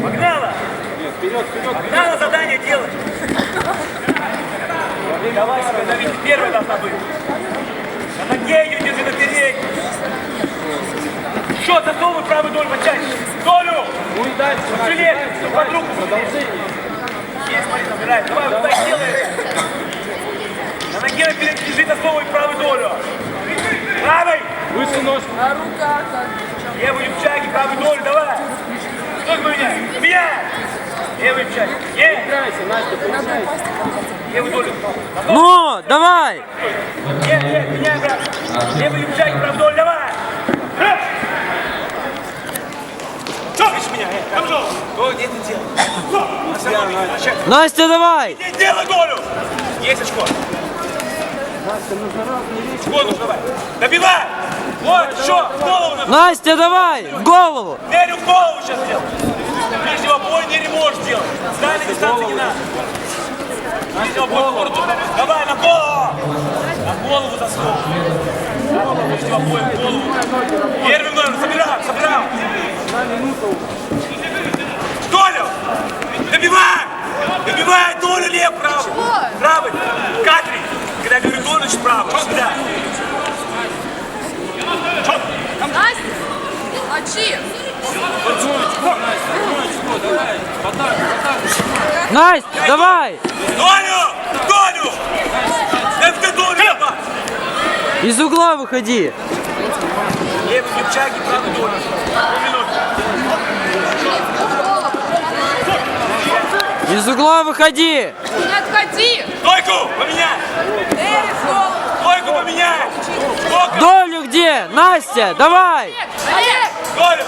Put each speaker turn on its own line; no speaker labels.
Погнала!
Вперед, вперед!
Погнала задание делать! Давай себя давить, первая должна быть. На ноге ее держи на передней. Еще засовывай правую долю почаще. Долю!
Будь дальше,
Жилет, под руку.
продолжение.
Есть, смотри, набирай. Давай, вот так делай. На ноге на передней держи, засовывай правую долю. Правой!
Выше ножку.
А рука как?
Левую юбчаги, правую долю, давай. Кто меня? Меня! Левую юбчаги. Есть!
Играйся, Настя, получайся.
Левую долю.
Ну, давай!
Нет, меняй, брат. Левую юбчаги, правую долю, давай. Что видишь меня? Камжол! Что, где ты делаешь?
Настя, давай!
Не делай долю! Есть очко.
Настя, нужно раз, не лезь.
Очко нужно давай. Добивай! Вот, еще, в голову надо.
Настя, давай! В голову!
Нелю в голову сейчас делай. Ближнего боя не можешь делать. С дальней дистанции не надо. Ближнего боя в голову. Давай, на голову! На голову заснул. Ближнего боя в голову. Первым номером, собираем.
На минуту.
Долю! Добивай! Добивай долю лев, правый. Правый. Катри. Когда я говорю долю, значит правый. Всегда.
Настя, мочи.
Давай, в атаку.
Настя, давай!
Долю! Долю! Это долю, лева!
Из угла выходи!
Левый юбчаги, правый долю.
Из угла выходи!
Не отходи.
Стойку поменяй!
Эй, голову.
Стойку поменяй! Сколько?
Долю где? Настя, давай!
Олег.
Долю!